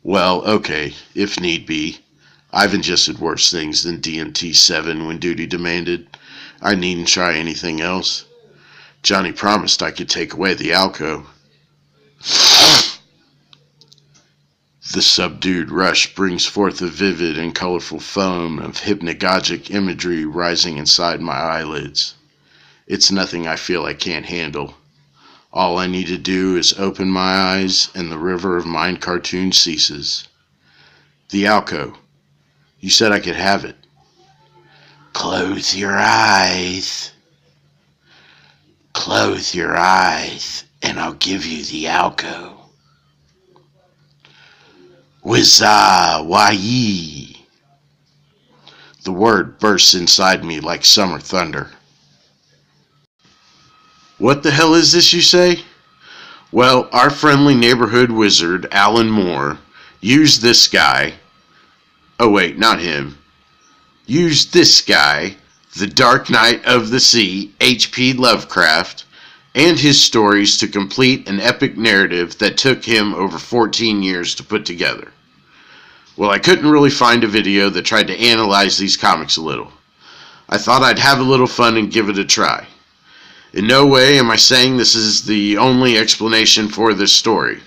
Well, okay, if need be. I've ingested worse things than DMT-7 when duty demanded. I needn't try anything else. Johnny promised I could take away the alco. The subdued rush brings forth a vivid and colorful foam of hypnagogic imagery rising inside my eyelids. It's nothing I feel I can't handle. All I need to do is open my eyes and the river of mind cartoon ceases. The alco. You said I could have it. Close your eyes. Close your eyes and I'll give you the alco. Whizah, why-yee. The word bursts inside me like summer thunder. What the hell is this, you say? Well, our friendly neighborhood wizard, Alan Moore, used this guy. Oh wait, not him. Used this guy, the Dark Knight of the Sea, H.P. Lovecraft, and his stories to complete an epic narrative that took him over 14 years to put together. Well, I couldn't really find a video that tried to analyze these comics a little. I thought I'd have a little fun and give it a try. In no way am I saying this is the only explanation for this story.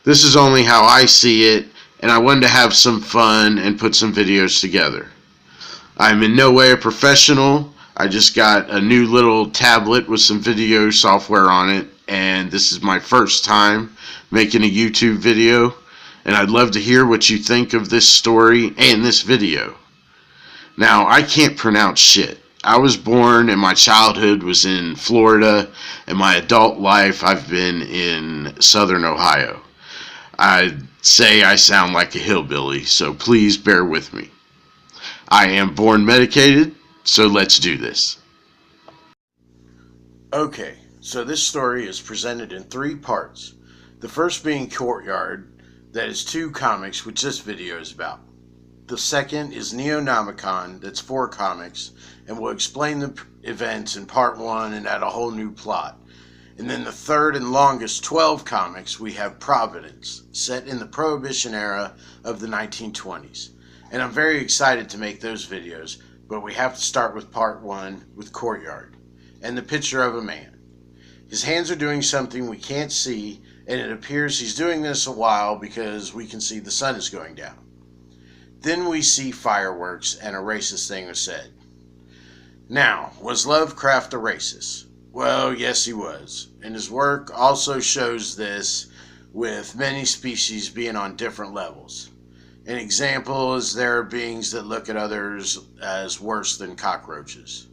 This is only how I see it, and I wanted to have some fun and put some videos together. I'm in no way a professional. I just got a new little tablet with some video software on it, and this is my first time making a YouTube video, and I'd love to hear what you think of this story and this video. Now, I can't pronounce shit. I was born and my childhood was in Florida, and my adult life I've been in Southern Ohio. I'd say I sound like a hillbilly, so please bear with me. I am born medicated, so let's do this. Okay, so this story is presented in 3 parts. The first being Courtyard, that is 2 comics, which this video is about. The second is Neonomicon, that's 4 comics, and will explain the events in part 1 and add a whole new plot. And then the third and longest 12 comics, we have Providence, set in the Prohibition era of the 1920s. And I'm very excited to make those videos, but we have to start with part 1 with Courtyard, and the picture of a man. His hands are doing something we can't see, and it appears he's doing this a while because we can see the sun is going down. Then we see fireworks, and a racist thing was said. Now, was Lovecraft a racist? Well, yes he was, and his work also shows this, with many species being on different levels. An example is there are beings that look at others as worse than cockroaches.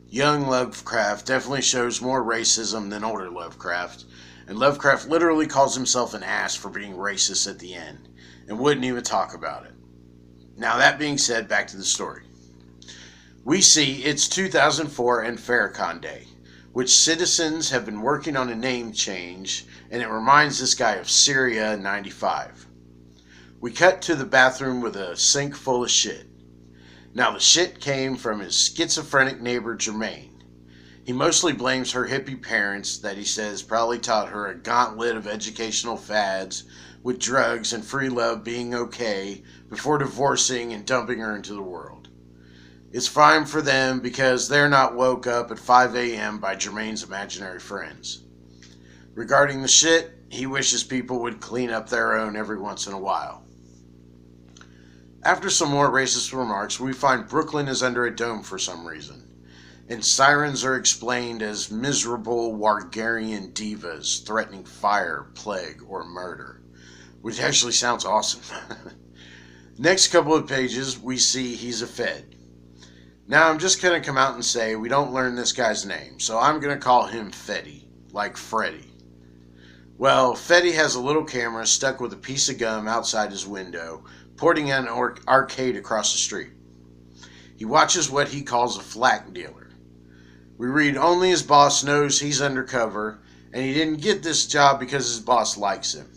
Young Lovecraft definitely shows more racism than older Lovecraft, and Lovecraft literally calls himself an ass for being racist at the end, and wouldn't even talk about it. Now that being said, back to the story. We see it's 2004 and Farrakhan Day, which citizens have been working on a name change, and it reminds this guy of Syria in 95. We cut to the bathroom with a sink full of shit. Now the shit came from his schizophrenic neighbor Jermaine. He mostly blames her hippie parents that he says probably taught her a gauntlet of educational fads with drugs and free love being okay before divorcing and dumping her into the world. It's fine for them because they're not woke up at 5 a.m. by Jermaine's imaginary friends. Regarding the shit, he wishes people would clean up their own every once in a while. After some more racist remarks, we find Brooklyn is under a dome for some reason, and sirens are explained as miserable Wargarian divas threatening fire, plague, or murder, which actually sounds awesome. Next couple of pages, we see he's a Fed. Now I'm just going to come out and say we don't learn this guy's name, so I'm going to call him Fetty, like Freddy. Well, Fetty has a little camera stuck with a piece of gum outside his window, pointing at an arcade across the street. He watches what he calls a flack dealer. We read only his boss knows he's undercover, and he didn't get this job because his boss likes him.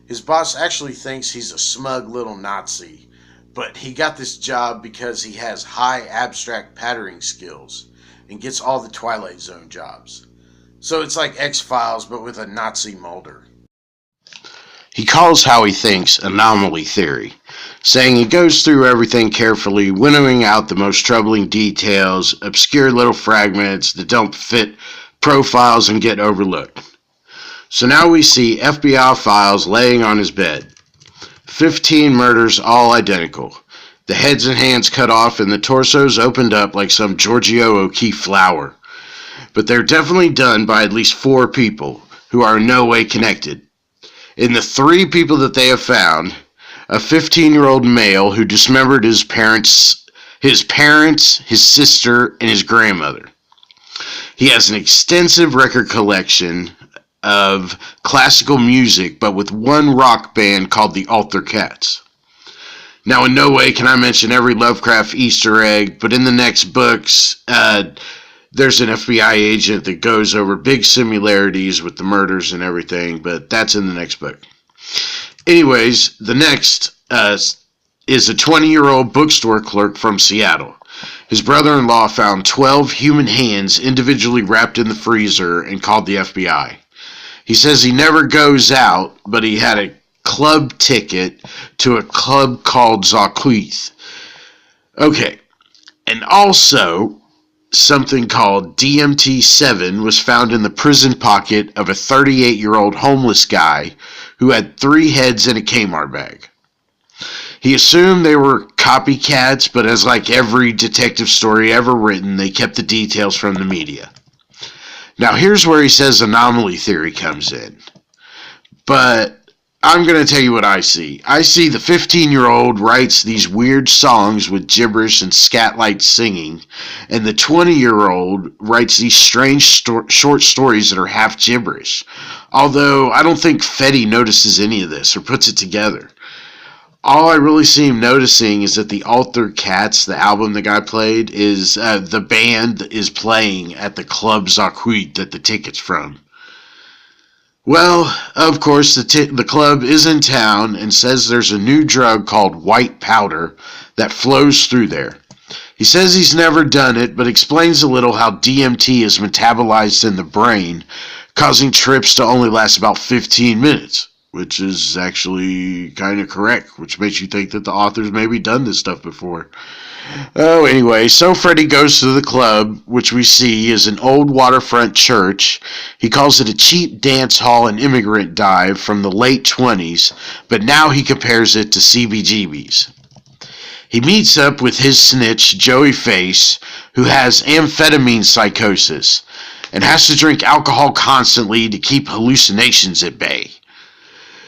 His boss actually thinks he's a smug little Nazi, but he got this job because he has high abstract patterning skills and gets all the Twilight Zone jobs. So it's like X-Files, but with a Nazi Mulder. He calls how he thinks anomaly theory, saying he goes through everything carefully, winnowing out the most troubling details, obscure little fragments that don't fit profiles and get overlooked. So now we see FBI files laying on his bed. 15 murders, all identical. The heads and hands cut off and the torsos opened up like some Giorgio O'Keeffe flower. But they're definitely done by at least 4 people who are in no way connected. In the 3 people that they have found, a 15-year-old male who dismembered his parents, his sister, and his grandmother. He has an extensive record collection of classical music, but with one rock band called the Altar Cats. Now, in no way can I mention every Lovecraft Easter egg, but in the next books, there's an FBI agent that goes over big similarities with the murders and everything, but that's in the next book. Anyways, the next is a 20-year-old bookstore clerk from Seattle. His brother-in-law found 12 human hands individually wrapped in the freezer and called the FBI. He says he never goes out, but he had a club ticket to a club called Zaquith. Okay, and also something called DMT-7 was found in the prison pocket of a 38-year-old homeless guy who had 3 heads in a Kmart bag. He assumed they were copycats, but as like every detective story ever written, they kept the details from the media. Now here's where he says anomaly theory comes in. But I'm going to tell you what I see. I see the 15-year-old writes these weird songs with gibberish and scat-like singing, and the 20-year-old writes these strange short stories that are half gibberish. Although I don't think Fetty notices any of this or puts it together. All I really see him noticing is that the Altar Cats, the album the guy played, is the band is playing at the Club Zaquith that the ticket's from. Well, of course, the club is in town and says there's a new drug called white powder that flows through there. He says he's never done it, but explains a little how DMT is metabolized in the brain, causing trips to only last about 15 minutes. Which is actually kind of correct, which makes you think that the author's maybe done this stuff before. Oh, anyway, so Freddy goes to the club, which we see is an old waterfront church. He calls it a cheap dance hall and immigrant dive from the late 20s, but now he compares it to CBGB's. He meets up with his snitch, Joey Face, who has amphetamine psychosis, and has to drink alcohol constantly to keep hallucinations at bay.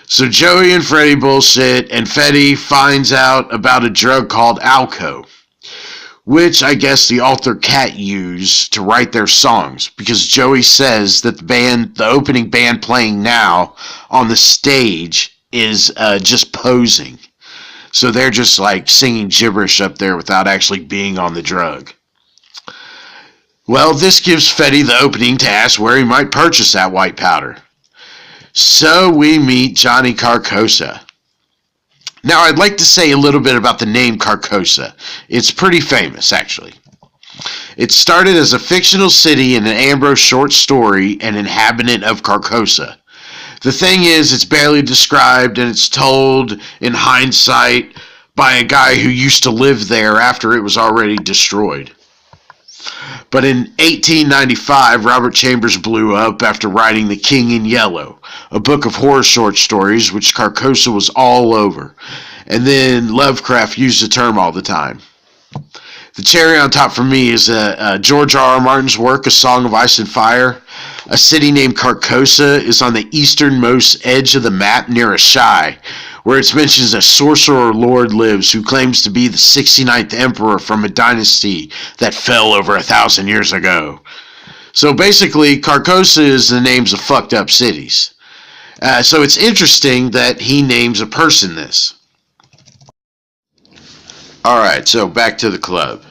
So Joey and Freddy bullshit, and Fetty finds out about a drug called Alco, which I guess the Altar Cat used to write their songs, because Joey says that the opening band playing now on the stage is just posing. So they're just like singing gibberish up there without actually being on the drug. Well, this gives Fetty the opening to ask where he might purchase that white powder. So we meet Johnny Carcosa. Now, I'd like to say a little bit about the name Carcosa. It's pretty famous, actually. It started as a fictional city in an Ambrose short story, an inhabitant of Carcosa. The thing is, it's barely described, and it's told in hindsight by a guy who used to live there after it was already destroyed. But in 1895, Robert Chambers blew up after writing The King in Yellow, a book of horror short stories which Carcosa was all over. And then Lovecraft used the term all the time. The cherry on top for me is George R. R. Martin's work, A Song of Ice and Fire. A city named Carcosa is on the easternmost edge of the map near Ashai, where it mentions a sorcerer lord lives who claims to be the 69th emperor from a dynasty that fell over 1,000 years ago. So basically, Carcosa is the names of fucked up cities. So it's interesting that he names a person this. Alright, so back to the club.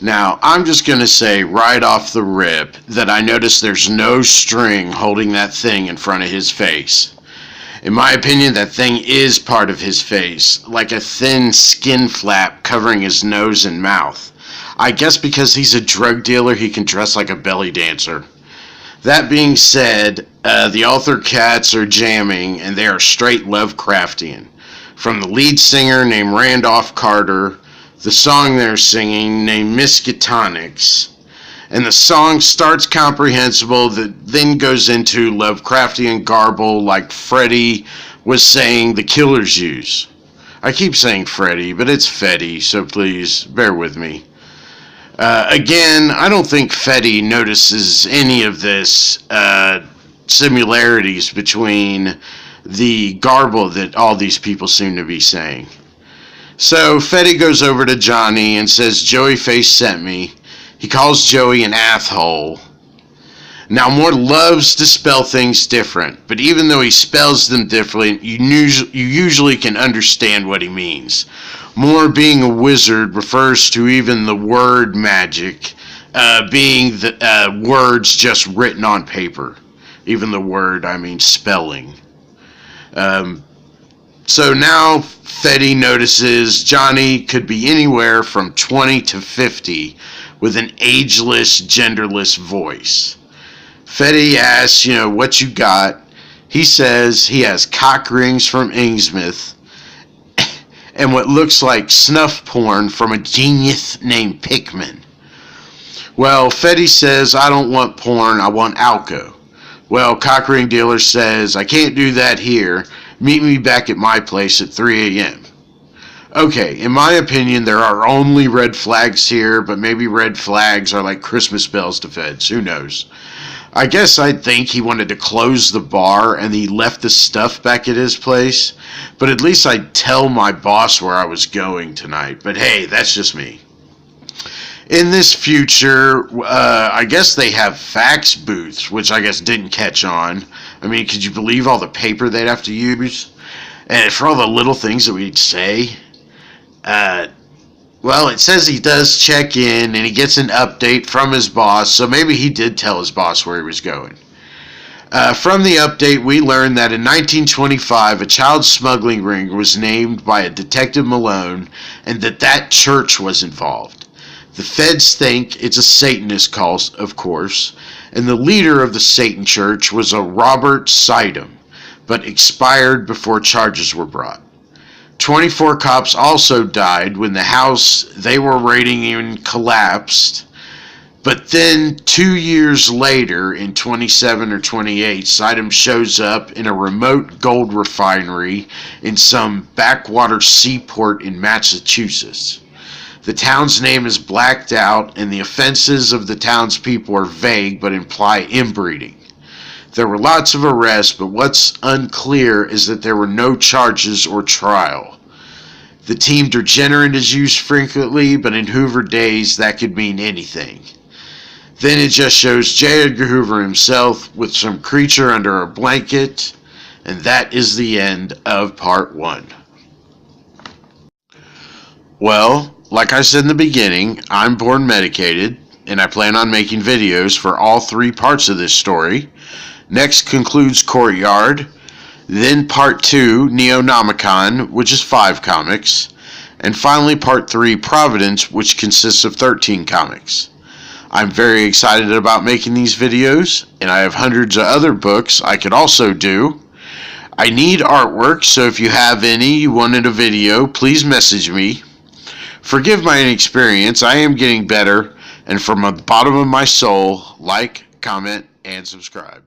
Now, I'm just going to say right off the rip that I noticed there's no string holding that thing in front of his face. In my opinion, that thing is part of his face, like a thin skin flap covering his nose and mouth. I guess because he's a drug dealer, he can dress like a belly dancer. That being said, the author cats are jamming, and they are straight Lovecraftian. From the lead singer named Randolph Carter, the song they're singing named Miskatonics, and the song starts comprehensible, that then goes into Lovecraftian garble like Freddy was saying the killers use. I keep saying Freddy, but it's Fetty, so please bear with me. Again, I don't think Fetty notices any of this similarities between the garble that all these people seem to be saying. So Fetty goes over to Johnny and says, "Joey Face sent me." He calls Joey an asshole. Now, Moore loves to spell things different, but even though he spells them differently, you usually can understand what he means. Moore, being a wizard, refers to even the word magic being the words just written on paper. Even the word, I mean spelling. So now Fetty notices Johnny could be anywhere from 20 to 50 with an ageless, genderless voice. Fetty asks, what you got? He says he has cock rings from Innsmouth and what looks like snuff porn from a genius named Pickman. Well, Fetty says, "I don't want porn, I want alco." Well, cock ring dealer says, "I can't do that here. Meet me back at my place at 3 a.m. Okay, in my opinion, there are only red flags here, but maybe red flags are like Christmas bells to feds. Who knows? I guess I'd think he wanted to close the bar and he left the stuff back at his place, but at least I'd tell my boss where I was going tonight. But hey, that's just me. In this future, I guess they have fax booths, which I guess didn't catch on. I mean, could you believe all the paper they'd have to use? And for all the little things that we'd say? Well, it says he does check in and he gets an update from his boss, so maybe he did tell his boss where he was going. From the update, we learned that in 1925, a child smuggling ring was named by a Detective Malone, and that church was involved. The feds think it's a Satanist cult, of course, and the leader of the Satan Church was a Robert Sidham, but expired before charges were brought. 24 cops also died when the house they were raiding even collapsed. But then 2 years later, in 27 or 28, Sidham shows up in a remote gold refinery in some backwater seaport in Massachusetts. The town's name is blacked out, and the offenses of the townspeople are vague but imply inbreeding. There were lots of arrests, but what's unclear is that there were no charges or trial. The term degenerate is used frequently, but in Hoover days that could mean anything. Then it just shows J. Edgar Hoover himself with some creature under a blanket, and that is the end of part 1. Well, like I said in the beginning, I'm born medicated, and I plan on making videos for all 3 parts of this story. Next concludes Courtyard, then part 2, Neonomicon, which is 5 comics, and finally part 3, Providence, which consists of 13 comics. I'm very excited about making these videos, and I have hundreds of other books I could also do. I need artwork, so if you have any you wanted a video, please message me. Forgive my inexperience, I am getting better, and from the bottom of my soul, like, comment, and subscribe.